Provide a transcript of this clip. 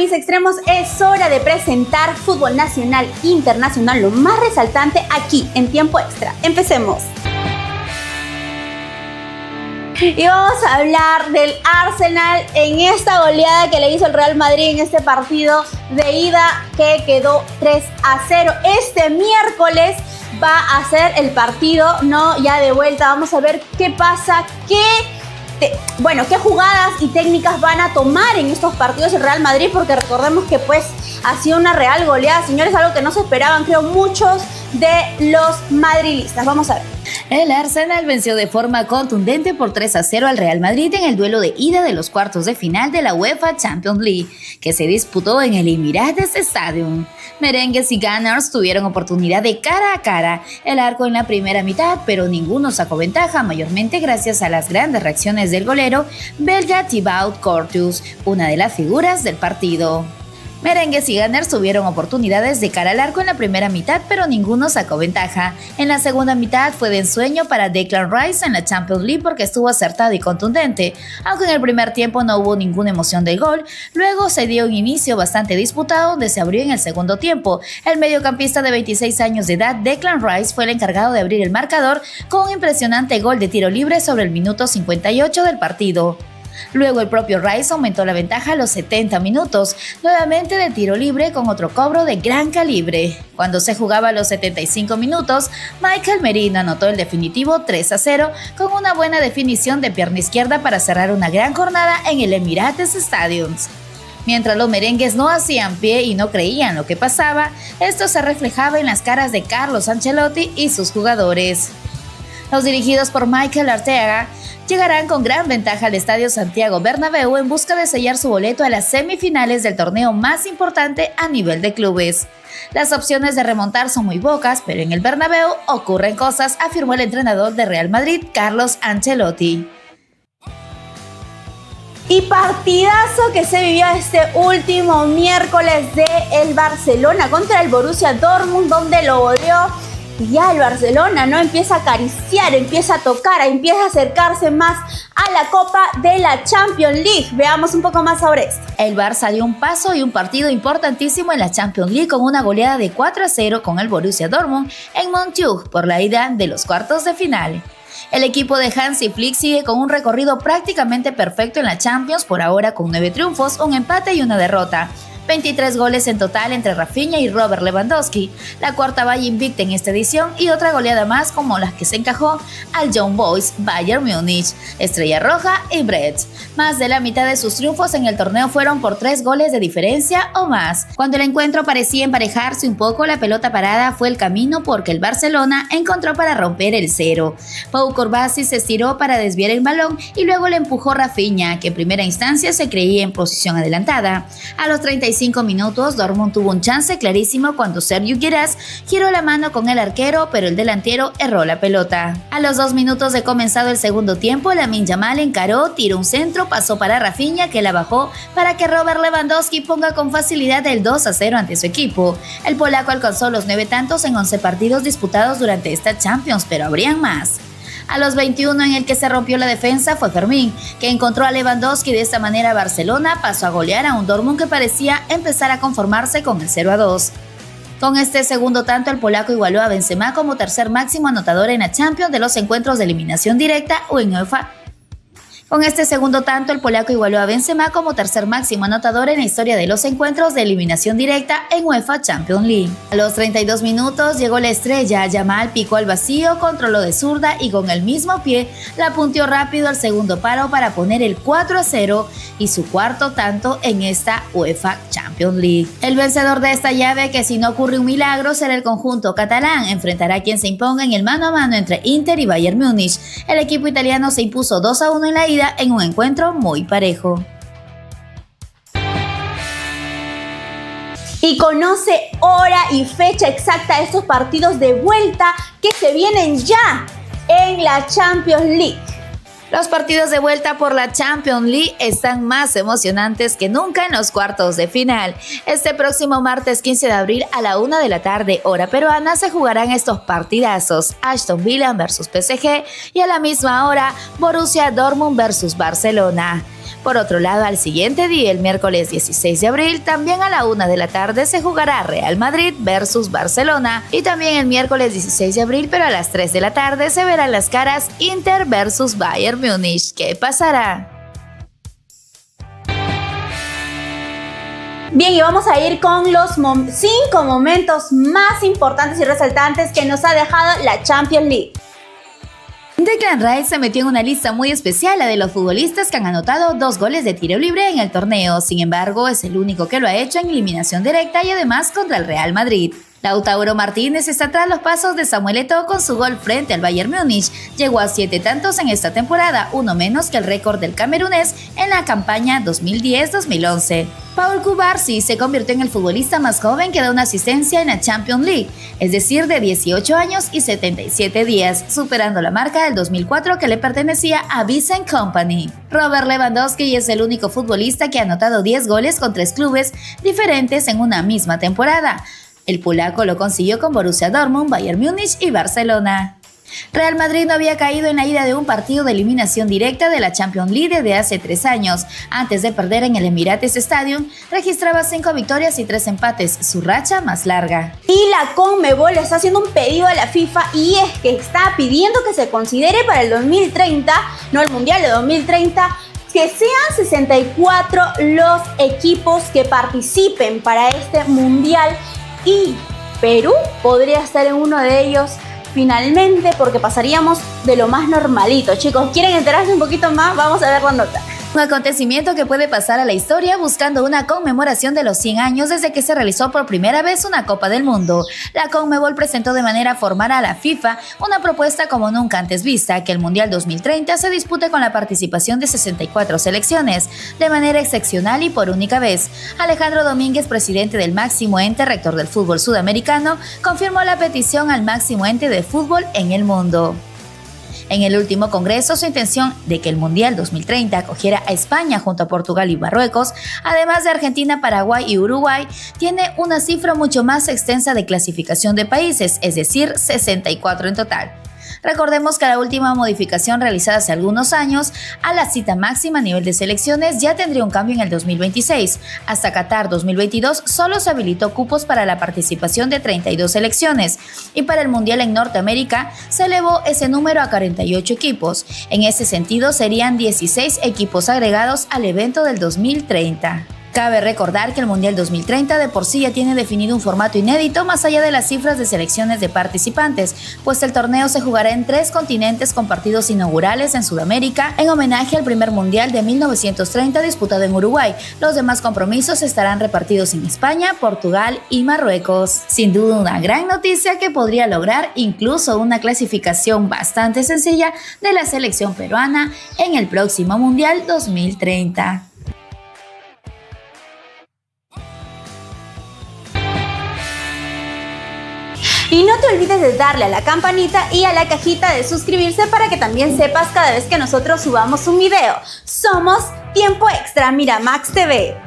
mis extremos, es hora de presentar fútbol nacional e internacional, lo más resaltante aquí en Tiempo Extra. Empecemos. Y vamos a hablar del Arsenal en esta goleada que le hizo el Real Madrid en este partido de ida que quedó 3-0. Este miércoles va a ser el partido, ¿no? Ya de vuelta, vamos a ver qué pasa, qué jugadas y técnicas van a tomar en estos partidos el Real Madrid, porque recordemos que pues ha sido una real goleada, señores, algo que no se esperaban, creo, muchos de los madridistas. Vamos a ver. El Arsenal venció de forma contundente por 3-0 al Real Madrid en el duelo de ida de los cuartos de final de la UEFA Champions League, que se disputó en el Emirates Stadium. Merengues y Gunners tuvieron oportunidad de cara a cara el arco en la primera mitad, pero ninguno sacó ventaja, mayormente gracias a las grandes reacciones del golero belga Thibaut Courtois, una de las figuras del partido. Merengues y Gunners tuvieron oportunidades de cara al arco en la primera mitad, pero ninguno sacó ventaja. En la segunda mitad fue de ensueño para Declan Rice en la Champions League porque estuvo acertado y contundente. Aunque en el primer tiempo no hubo ninguna emoción del gol, luego se dio un inicio bastante disputado donde se abrió en el segundo tiempo. El mediocampista de 26 años de edad, Declan Rice, fue el encargado de abrir el marcador con un impresionante gol de tiro libre sobre el minuto 58 del partido. Luego el propio Rice aumentó la ventaja a los 70 minutos, nuevamente de tiro libre con otro cobro de gran calibre. Cuando se jugaba a los 75 minutos, Michael Merino anotó el definitivo 3-0 con una buena definición de pierna izquierda para cerrar una gran jornada en el Emirates Stadium. Mientras los merengues no hacían pie y no creían lo que pasaba, esto se reflejaba en las caras de Carlos Ancelotti y sus jugadores. Los dirigidos por Mikel Arteta llegarán con gran ventaja al Estadio Santiago Bernabéu en busca de sellar su boleto a las semifinales del torneo más importante a nivel de clubes. Las opciones de remontar son muy pocas, pero en el Bernabéu ocurren cosas, afirmó el entrenador de Real Madrid, Carlos Ancelotti. Y partidazo que se vivió este último miércoles de el Barcelona contra el Borussia Dortmund, donde lo goleó. Y ya el Barcelona no empieza a acariciar, empieza a tocar, empieza a acercarse más a la Copa de la Champions League. Veamos un poco más sobre esto. El Barça dio un paso y un partido importantísimo en la Champions League con una goleada de 4-0 con el Borussia Dortmund en Montjuic por la ida de los cuartos de final. El equipo de Hansi Flick sigue con un recorrido prácticamente perfecto en la Champions, por ahora con 9 triunfos, un empate y una derrota. 23 goles en total entre Rafinha y Robert Lewandowski, la cuarta valla invicta en esta edición y otra goleada más como las que se encajó al Young Boys Bayern Múnich, Estrella Roja y Brest. Más de la mitad de sus triunfos en el torneo fueron por 3 goles de diferencia o más. Cuando el encuentro parecía emparejarse un poco, la pelota parada fue el camino porque el Barcelona encontró para romper el cero. Pau Corbasi se estiró para desviar el balón y luego le empujó Rafinha, que en primera instancia se creía en posición adelantada. A los 35 minutos, Dortmund tuvo un chance clarísimo cuando Sergio Guirás giró la mano con el arquero, pero el delantero erró la pelota. A los 2 minutos de comenzado el segundo tiempo, Lamine Yamal encaró, tiró un centro, pasó para Rafinha, que la bajó para que Robert Lewandowski ponga con facilidad el 2-0 ante su equipo. El polaco alcanzó los 9 tantos en 11 partidos disputados durante esta Champions, pero habrían más. A los 21, en el que se rompió la defensa, fue Fermín, que encontró a Lewandowski. De esta manera Barcelona pasó a golear a un Dortmund que parecía empezar a conformarse con el 0-2. Con este segundo tanto, el polaco igualó a Benzema como tercer máximo anotador en la Champions de los encuentros de eliminación directa o en UEFA. Con este segundo tanto, el polaco igualó a Benzema como tercer máximo anotador en la historia de los encuentros de eliminación directa en UEFA Champions League. A los 32 minutos llegó la estrella, Yamal picó al vacío, controló de zurda y con el mismo pie la punteó rápido al segundo palo para poner el 4-0 y su cuarto tanto en esta UEFA Champions League. El vencedor de esta llave, que si no ocurre un milagro será el conjunto catalán, enfrentará a quien se imponga en el mano a mano entre Inter y Bayern Múnich. El equipo italiano se impuso 2-1 en la ida en un encuentro muy parejo. Y conoce hora y fecha exacta de estos partidos de vuelta que se vienen ya en la Champions League. Los partidos de vuelta por la Champions League están más emocionantes que nunca en los cuartos de final. Este próximo martes 15 de abril a la 1 de la tarde, hora peruana, se jugarán estos partidazos: Aston Villa versus PSG y a la misma hora Borussia Dortmund versus Barcelona. Por otro lado, al siguiente día, el miércoles 16 de abril, también a la 1 de la tarde se jugará Real Madrid versus Barcelona. Y también el miércoles 16 de abril, pero a las 3 de la tarde, se verán las caras Inter versus Bayern Múnich. ¿Qué pasará? Bien, y vamos a ir con los 5 momentos más importantes y resaltantes que nos ha dejado la Champions League. Declan Rice se metió en una lista muy especial, la de los futbolistas que han anotado 2 goles de tiro libre en el torneo. Sin embargo, es el único que lo ha hecho en eliminación directa y además contra el Real Madrid. Lautaro Martínez está tras los pasos de Samuel Eto'o con su gol frente al Bayern Múnich. Llegó a 7 tantos en esta temporada, uno menos que el récord del camerunés en la campaña 2010-2011. Paul Cubarsí se convirtió en el futbolista más joven que da una asistencia en la Champions League, es decir, de 18 años y 77 días, superando la marca del 2004 que le pertenecía a Vincent Kompany. Robert Lewandowski es el único futbolista que ha anotado 10 goles con 3 clubes diferentes en una misma temporada. El polaco lo consiguió con Borussia Dortmund, Bayern Múnich y Barcelona. Real Madrid no había caído en la ida de un partido de eliminación directa de la Champions League desde hace 3 años. Antes de perder en el Emirates Stadium, registraba 5 victorias y 3 empates, su racha más larga. Y la Conmebol está haciendo un pedido a la FIFA y es que está pidiendo que se considere para el 2030, no el Mundial de 2030, que sean 64 los equipos que participen para este Mundial. Y Perú podría estar en uno de ellos finalmente, porque pasaríamos de lo más normalito. Chicos, ¿quieren enterarse un poquito más? Vamos a ver la nota. Un acontecimiento que puede pasar a la historia buscando una conmemoración de los 100 años desde que se realizó por primera vez una Copa del Mundo. La Conmebol presentó de manera formal a la FIFA una propuesta como nunca antes vista, que el Mundial 2030 se dispute con la participación de 64 selecciones, de manera excepcional y por única vez. Alejandro Domínguez, presidente del máximo ente rector del fútbol sudamericano, confirmó la petición al máximo ente de fútbol en el mundo. En el último congreso, su intención de que el Mundial 2030 acogiera a España junto a Portugal y Marruecos, además de Argentina, Paraguay y Uruguay, tiene una cifra mucho más extensa de clasificación de países, es decir, 64 en total. Recordemos que la última modificación realizada hace algunos años a la cita máxima a nivel de selecciones ya tendría un cambio en el 2026. Hasta Qatar 2022 solo se habilitó cupos para la participación de 32 selecciones y para el Mundial en Norteamérica se elevó ese número a 48 equipos. En ese sentido serían 16 equipos agregados al evento del 2030. Cabe recordar que el Mundial 2030 de por sí ya tiene definido un formato inédito más allá de las cifras de selecciones de participantes, pues el torneo se jugará en 3 continentes con partidos inaugurales en Sudamérica en homenaje al primer Mundial de 1930 disputado en Uruguay. Los demás compromisos estarán repartidos en España, Portugal y Marruecos. Sin duda una gran noticia que podría lograr incluso una clasificación bastante sencilla de la selección peruana en el próximo Mundial 2030. Y no te olvides de darle a la campanita y a la cajita de suscribirse para que también sepas cada vez que nosotros subamos un video. Somos Tiempo Extra Miramax TV.